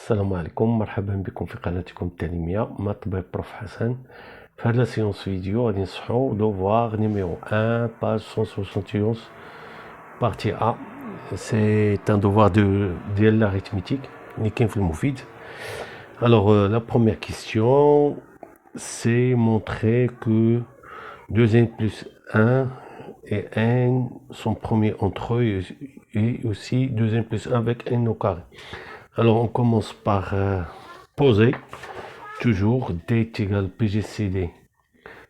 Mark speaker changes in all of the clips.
Speaker 1: السلام عليكم، مرحبا بكم في قناتكم التعليمية مطبع بروف حسن. في هذا سيونس فيديو غادي نصحو دوفوار نيميرو 1 باج 171 partie A. C'est un devoir de l'arithmétique اللي كاين في المفيد. Alors la première question, c'est montrer que 2n plus 1 et n sont premiers entre eux et aussi 2n plus 1 avec n au carré. Alors on commence par poser toujours d est égal PGCD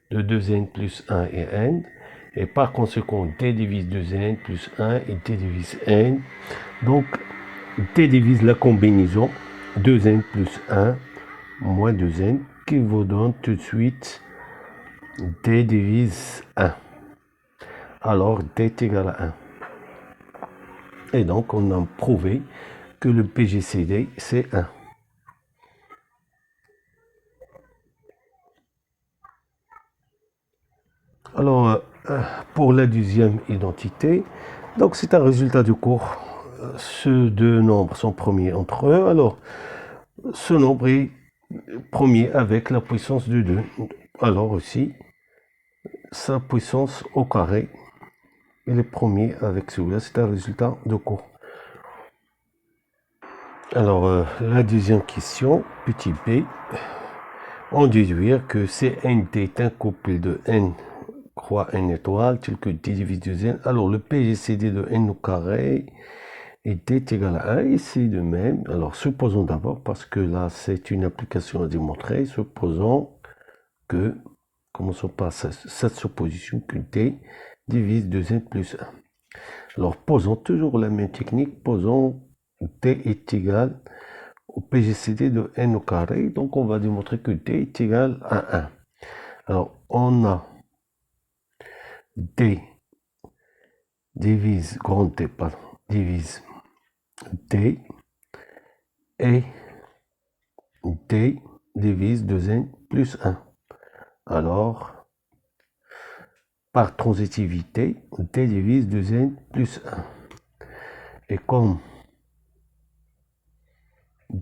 Speaker 1: de 2n plus 1 et n, et par conséquent d divise 2n plus 1 et d divise n. Donc d divise la combinaison 2n plus 1 moins 2n qui vous donne tout de suite d divise 1. Alors d est égal à 1. Et donc on a prouvé que le PGCD c'est 1. Alors pour la deuxième identité, donc c'est un résultat du cours. Ces deux nombres sont premiers entre eux. Alors ce nombre est premier avec la puissance de 2. Alors aussi sa puissance au carré, il est premier avec celui-là. C'est un résultat de cours. Alors la deuxième question, petit b, on déduire que CNT est un couple de n croix n étoile tel que d divise 2n. Alors le PGCD de n au carré est égal à 1, et c'est de même. Alors supposons d'abord, parce que là c'est une application à démontrer, supposons que, commençons par cette supposition, que d divise 2n plus 1. Alors posons toujours la même technique, posons d est égal au PGCD de n au carré, donc on va démontrer que d est égal à 1. Alors on a d divise grand D, pardon, divise d, et d divise 2n plus 1. Alors par transitivité, d divise 2n plus 1. Et comme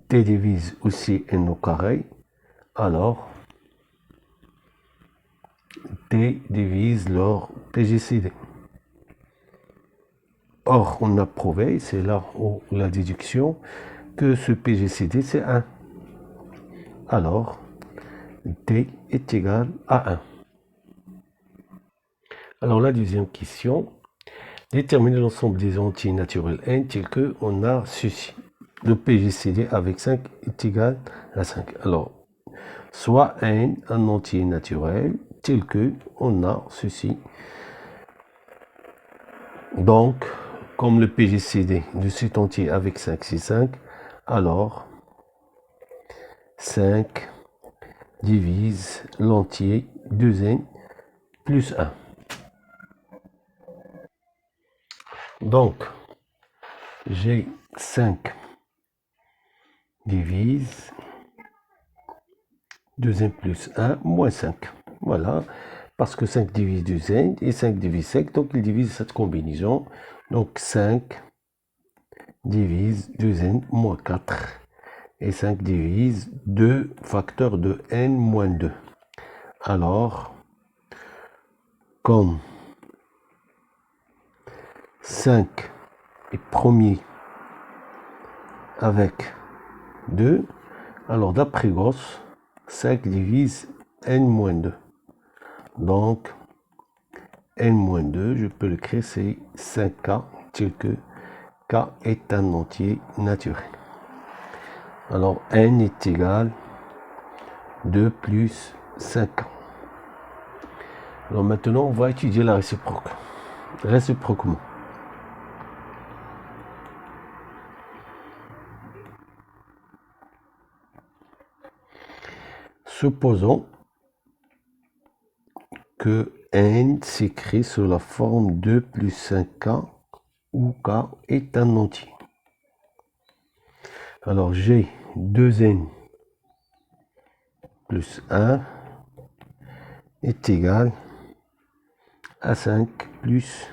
Speaker 1: d divise aussi n au carré, alors d divise leur PGCD. Or, on a prouvé, c'est là où la déduction, que ce PGCD c'est 1. Alors, d est égal à 1. Alors, la deuxième question, déterminer l'ensemble des entiers naturels n tel que on a ceci. Le PGCD avec 5 est égal à 5. Alors, soit n un entier naturel tel que on a ceci. Donc, comme le PGCD de cet entier avec 5 c'est 5, alors 5 divise l'entier 2n plus 1. Donc, j'ai 5 divise 2n plus 1 moins 5. Voilà, parce que 5 divise 2n et 5 divise 5, donc il divise cette combinaison. Donc 5 divise 2n moins 4. Et 5 divise 2 facteurs de n moins 2. Alors, comme 5 est premier avec 2, alors d'après Gauss, 5 divise n moins 2. Donc, n moins 2, je peux l'écrire, c'est 5k, tel que k est un entier naturel. Alors, n est égal 2 plus 5k. Alors maintenant, on va étudier la réciproque. Réciproquement. Supposons que n s'écrit sous la forme 2 plus 5k où k est un entier. Alors j'ai 2n plus 1 est égal à 5 plus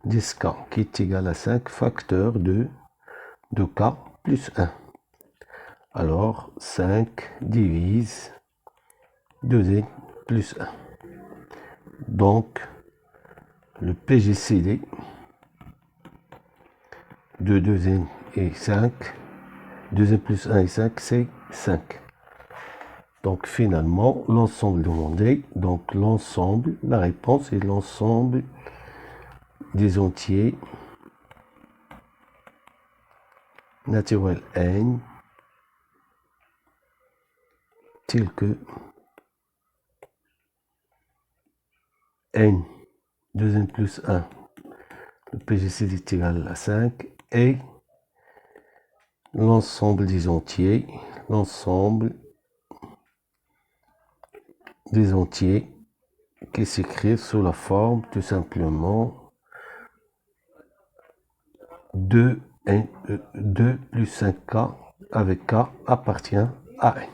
Speaker 1: 10k qui est égal à 5 facteurs de k plus 1. Alors 5 divise 2n plus 1. Donc le PGCD de 2n et 5, 2n plus 1 et 5, c'est 5. Donc finalement, l'ensemble demandé, donc l'ensemble, la réponse est l'ensemble des entiers naturels n tels que n 2n plus 1, le PGCD est égal à 5, et l'ensemble des entiers, qui s'écrivent sous la forme tout simplement 2 plus 5k avec k appartient à n.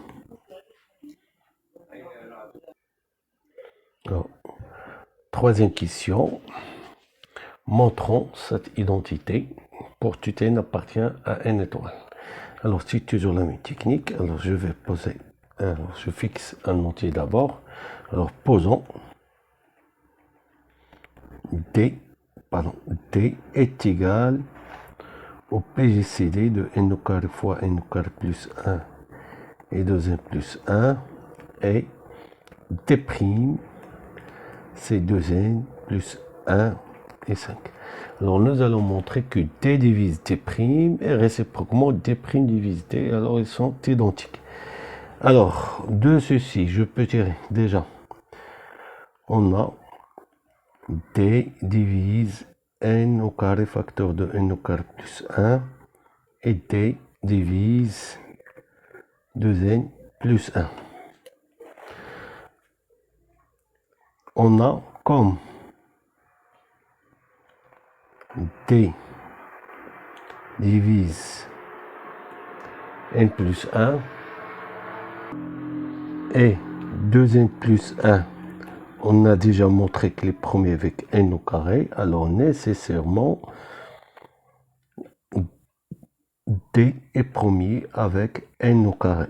Speaker 1: Alors, troisième question. Montrons cette identité pour tout n appartient à n étoile. Alors c'est toujours la même technique. Alors je vais poser, je fixe un entier d'abord. Alors posons D est égal au PGCD de n au carré fois n au carré plus 1 et 2n plus 1 et D', c'est 2n plus 1 et 5. Alors nous allons montrer que D divise D' et réciproquement D' divise D, alors ils sont identiques. Alors de ceci, je peux tirer déjà, on a D divise n au carré facteur de n au carré plus 1 et D divise 2n plus 1. On a comme D divise n plus 1 et 2n plus 1. On a déjà montré que les premiers avec n au carré, alors nécessairement D est premier avec n au carré.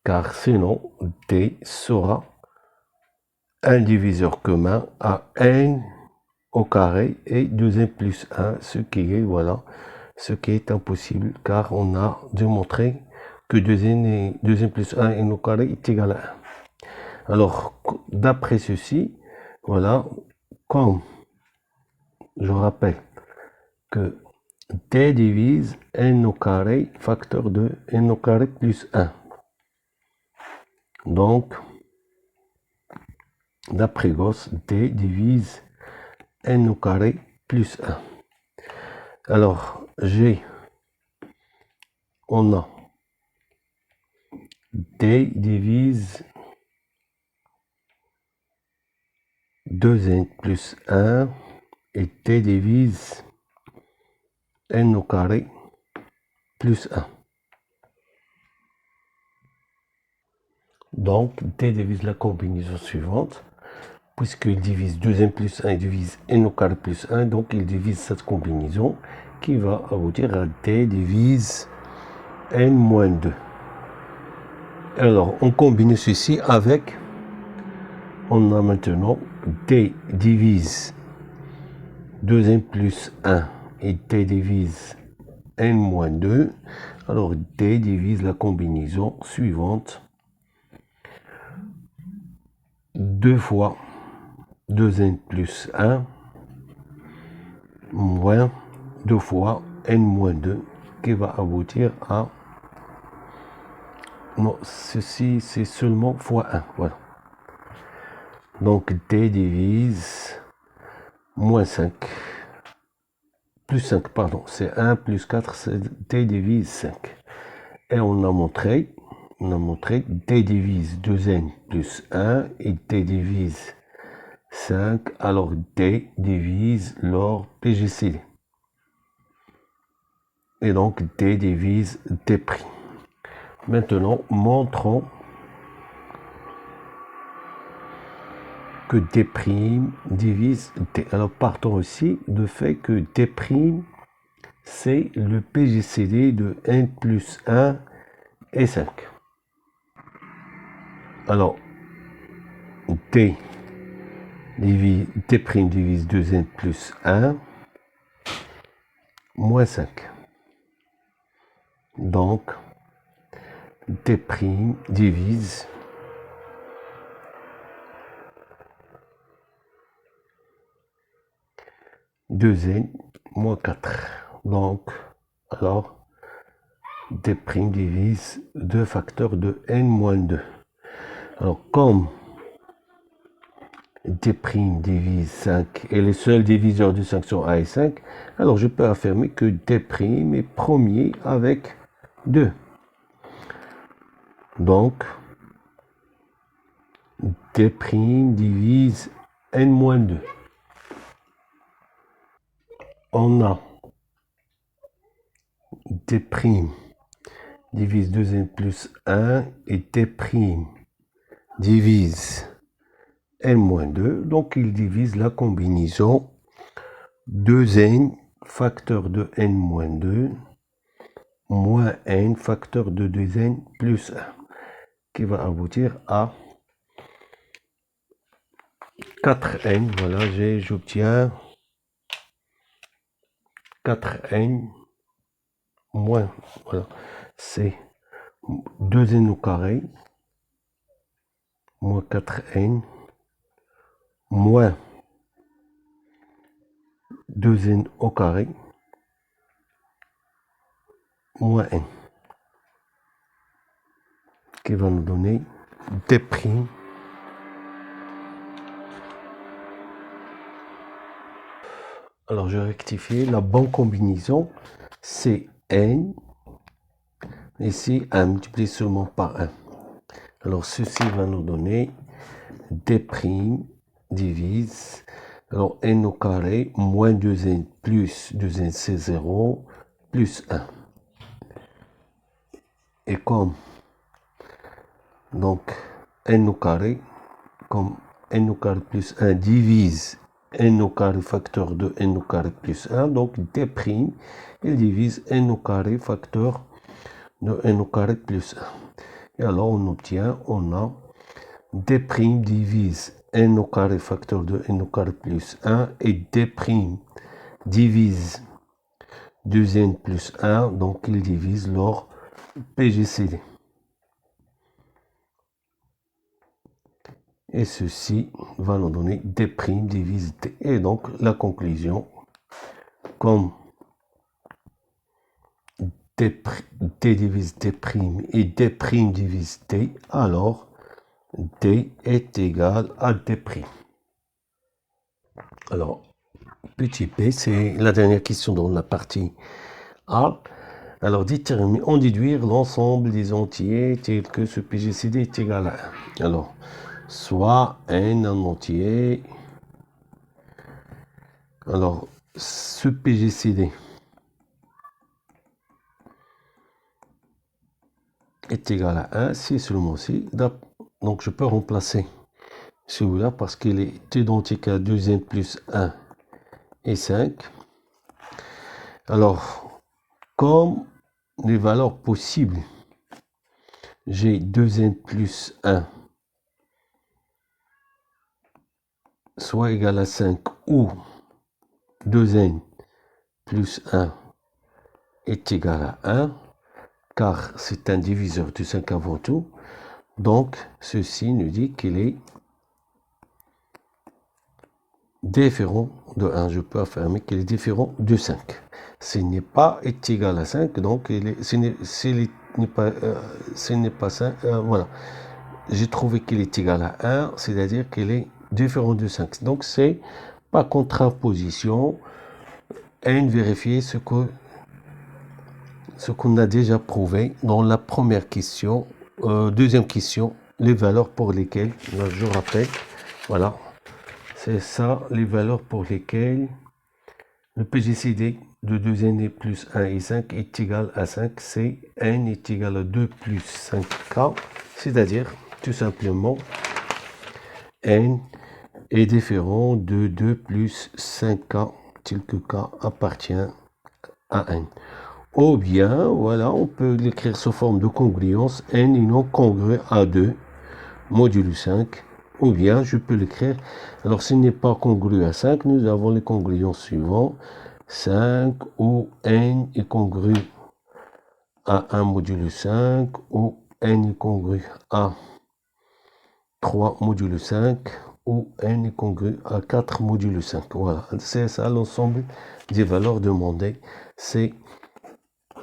Speaker 1: Car sinon, D sera un diviseur commun à n au carré et 2n plus 1, ce qui est, voilà, ce qui est impossible, car on a démontré que 2n plus 1 n au carré est égal à 1. Alors, d'après ceci, voilà, comme je rappelle que D divise n au carré facteur de n au carré plus 1. Donc, d'après Gauss, D divise n au carré plus 1. Alors, on a D divise 2n plus 1 et D divise n au carré plus 1. Donc, D divise la combinaison suivante, puisqu'il divise 2n plus 1 et divise n au carré plus 1, donc il divise cette combinaison qui va aboutir à D divise n moins 2. Alors, on combine ceci avec, on a maintenant D divise 2n plus 1 et D divise n moins 2. Alors, D divise la combinaison suivante, 2 fois 2n plus 1 moins 2 fois n moins 2, qui va aboutir à, non, ceci c'est seulement fois 1, voilà. Donc D divise moins 5, plus 5, pardon, c'est 1 plus 4, c'est D divise 5. Et on a montré D divise 2n plus 1 et D divise 5, alors D divise leur PGCD. Et donc D divise D'. Maintenant, montrons que D' divise D. Alors partons aussi du fait que D' c'est le PGCD de n plus 1 et 5. Alors, t divise 2n plus 1 moins 5. Donc, t' divise 2n moins 4. Donc, alors, t' divise 2 facteurs de n moins 2. Alors, comme t' divise 5 et les seuls diviseurs de 5 sont a et 5, alors je peux affirmer que t' est premier avec 2. Donc, t' divise n moins 2. On a t' divise 2n plus 1 et t' divise n-2, donc il divise la combinaison 2n facteur de n-2 moins n facteur de 2n plus 1, qui va aboutir à 4n. Voilà, j'obtiens 4n moins, voilà, c'est 2n au carré moins 4n moins 2n au carré moins n, qui va nous donner t'. Alors je rectifie, la bonne combinaison c'est n, ici 1 multiplié seulement par 1. Alors ceci va nous donner t' divise, alors n au carré moins 2n plus 2n c'est 0 plus 1. Et comme donc n au carré, comme n au carré plus 1 divise n au carré facteur de n au carré plus 1, donc t', il divise n au carré facteur de n au carré plus 1. Et alors on obtient, on a t' divise n au carré facteur de n au carré plus 1 et t' divise 2n plus 1, donc il divise leur PGCD. Et ceci va nous donner t' divise t. Et donc la conclusion, comme t divise t' et t' divise t, alors t est égal à t'. Alors, petit p, c'est la dernière question dans la partie A. Alors, on déduire l'ensemble des entiers tels que ce PGCD est égal à 1. Alors, soit n en entier. Alors, ce PGCD est égal à 1, si seulement si. Donc, je peux remplacer celui-là parce qu'il est identique à 2n plus 1 et 5. Alors, comme les valeurs possibles, j'ai 2n plus 1 soit égal à 5 ou 2n plus 1 est égal à 1, car c'est un diviseur de 5 avant tout. Donc, ceci nous dit qu'il est différent de 1. Je peux affirmer qu'il est différent de 5. S'il n'est pas est égal à 5, donc s'il n'est pas 5, voilà. J'ai trouvé qu'il est égal à 1, c'est-à-dire qu'il est différent de 5. Donc, c'est par contraposition, n vérifier ce qu'on a déjà prouvé dans la première question. Deuxième question, les valeurs pour lesquelles, là, je rappelle, voilà, c'est ça, les valeurs pour lesquelles le PGCD de 2n plus 1 et 5 est égal à 5, c'est n est égal à 2 plus 5k, c'est-à-dire tout simplement n est différent de 2 plus 5k, tel que k appartient à n. Ou bien, voilà, on peut l'écrire sous forme de congruence, n est non congru à 2, modulo 5. Ou bien, je peux l'écrire, alors s'il n'est pas congru à 5, nous avons les congruences suivantes. 5 où n est congru à 1 modulo 5, ou n est congru à 3 modulo 5, ou n est congru à 4 modulo 5. Voilà, c'est ça l'ensemble des valeurs demandées. C'est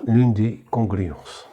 Speaker 1: l'une des congruences.